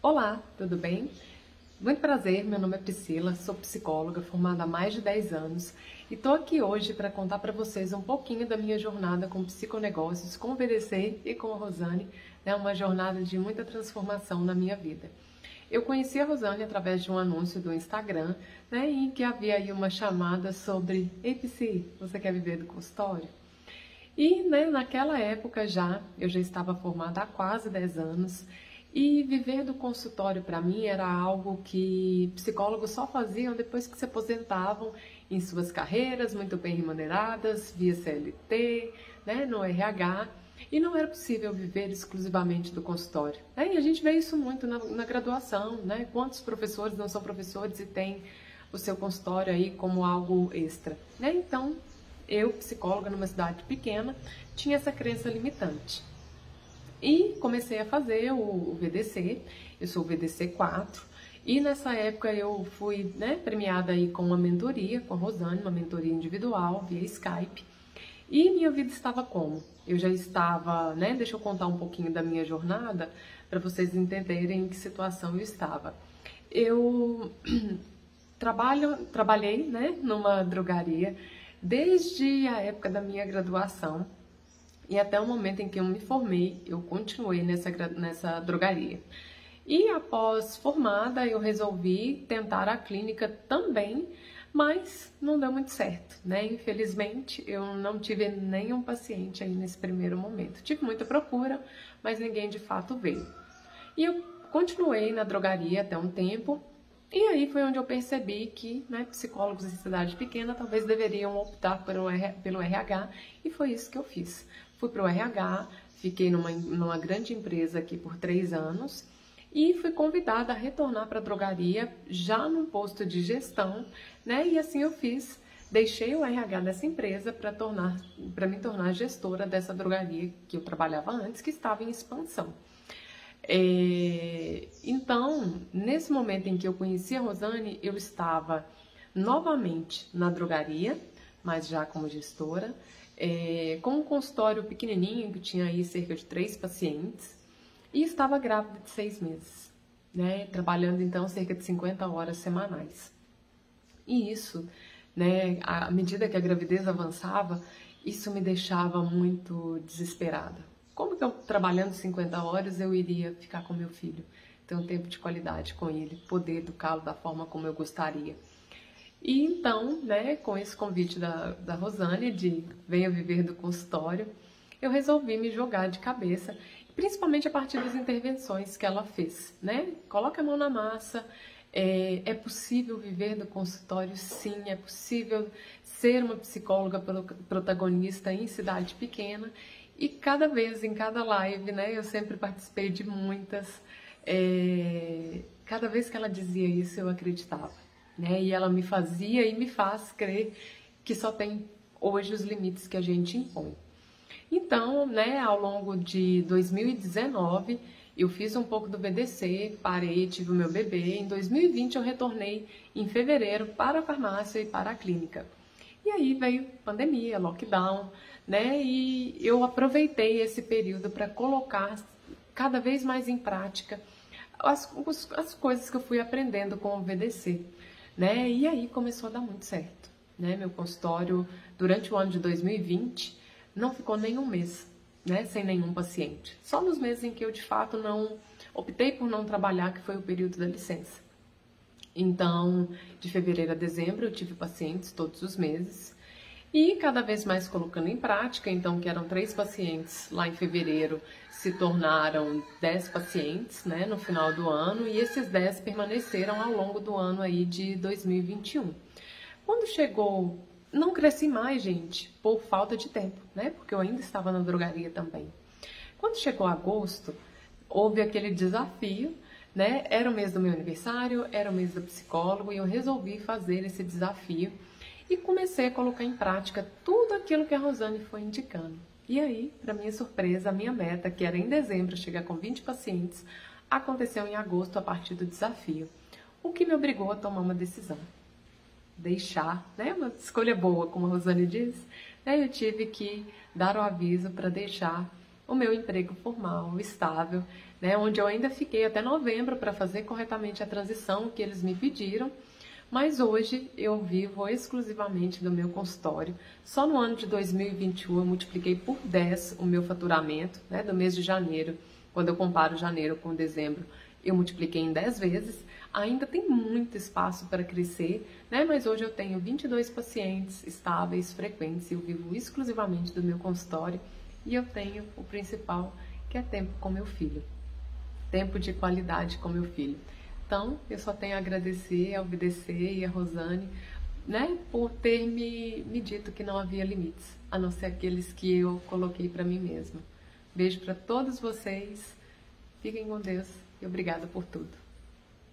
Olá, tudo bem? Muito prazer, meu nome é Priscila, sou psicóloga formada há mais de 10 anos e estou aqui hoje para contar para vocês um pouquinho da minha jornada com psiconegócios, com o VDC e com a Rosane, uma jornada de muita transformação na minha vida. Eu conheci a Rosane através de um anúncio do Instagram, em que havia aí uma chamada sobre "Ei, Psi, você quer viver do consultório?" E naquela época eu já estava formada há quase 10 anos e viver do consultório para mim era algo que psicólogos só faziam depois que se aposentavam em suas carreiras muito bem remuneradas, via CLT, no RH, e não era possível viver exclusivamente do consultório. E a gente vê isso muito na graduação, quantos professores não são professores e têm o seu consultório aí como algo extra. Então, eu, psicóloga numa cidade pequena, tinha essa crença limitante. E comecei a fazer o VDC, eu sou o VDC 4, e nessa época eu fui premiada aí com uma mentoria com a Rosane, uma mentoria individual via Skype. E minha vida estava como? Eu já estava, deixa eu contar um pouquinho da minha jornada para vocês entenderem em que situação eu estava. Eu trabalhei numa drogaria desde a época da minha graduação. E até o momento em que eu me formei, eu continuei nessa drogaria. E após formada, eu resolvi tentar a clínica também, mas não deu muito certo, Infelizmente, eu não tive nenhum paciente aí nesse primeiro momento. Tive muita procura, mas ninguém de fato veio. E eu continuei na drogaria até um tempo, e aí foi onde eu percebi que psicólogos em cidade pequena talvez deveriam optar pelo RH, e foi isso que eu fiz. Fui para o RH, fiquei numa grande empresa aqui por 3 anos e fui convidada a retornar para a drogaria já num posto de gestão, E assim eu fiz. Deixei o RH dessa empresa para me tornar gestora dessa drogaria que eu trabalhava antes, que estava em expansão. Então, nesse momento em que eu conheci a Rosane, eu estava novamente na drogaria, mas já como gestora, com um consultório pequenininho, que tinha aí cerca de 3 pacientes, e estava grávida de 6 meses, trabalhando então cerca de 50 horas semanais. E isso, à medida que a gravidez avançava, isso me deixava muito desesperada. Como que eu, trabalhando 50 horas, eu iria ficar com meu filho, ter um tempo de qualidade com ele, poder educá-lo da forma como eu gostaria? E então, com esse convite da Rosane de venha viver do consultório, eu resolvi me jogar de cabeça, principalmente a partir das intervenções que ela fez, Coloca a mão na massa, é possível viver do consultório, sim, é possível ser uma psicóloga protagonista em cidade pequena. E cada vez, em cada live, eu sempre participei de muitas, cada vez que ela dizia isso, eu acreditava, E ela me fazia e me faz crer que só tem hoje os limites que a gente impõe. Então, ao longo de 2019, eu fiz um pouco do VDC, parei, tive o meu bebê. Em 2020, eu retornei em fevereiro para a farmácia e para a clínica. E aí veio pandemia, lockdown, E eu aproveitei esse período para colocar cada vez mais em prática as coisas que eu fui aprendendo com o VDC, E aí começou a dar muito certo, Meu consultório, durante o ano de 2020, não ficou nenhum mês, sem nenhum paciente. Só nos meses em que eu, de fato, não optei por não trabalhar, que foi o período da licença. Então, de fevereiro a dezembro, eu tive pacientes todos os meses. E cada vez mais colocando em prática, então, que eram 3 pacientes lá em fevereiro, se tornaram 10 pacientes, no final do ano, e esses 10 permaneceram ao longo do ano aí de 2021. Quando chegou, não cresci mais, gente, por falta de tempo, porque eu ainda estava na drogaria também. Quando chegou agosto, houve aquele desafio, Era o mês do meu aniversário, era o mês do psicólogo, e eu resolvi fazer esse desafio. E comecei a colocar em prática tudo aquilo que a Rosane foi indicando. E aí, para minha surpresa, a minha meta, que era em dezembro chegar com 20 pacientes, aconteceu em agosto a partir do desafio. O que me obrigou a tomar uma decisão. Deixar, uma escolha boa, como a Rosane diz. Eu tive que dar o aviso para deixar o meu emprego formal, estável, né, onde eu ainda fiquei até novembro para fazer corretamente a transição que eles me pediram, mas hoje eu vivo exclusivamente do meu consultório. Só no ano de 2021 eu multipliquei por 10 o meu faturamento, né, do mês de janeiro. Quando eu comparo janeiro com dezembro, eu multipliquei em 10 vezes. Ainda tem muito espaço para crescer, né? Mas hoje eu tenho 22 pacientes estáveis, frequentes, e eu vivo exclusivamente do meu consultório. E eu tenho o principal, que é tempo com meu filho. Tempo de qualidade com meu filho. Então, eu só tenho a agradecer, a obedecer e a Rosane, né, por ter me dito que não havia limites, a não ser aqueles que eu coloquei para mim mesma. Beijo para todos vocês, fiquem com Deus e obrigada por tudo.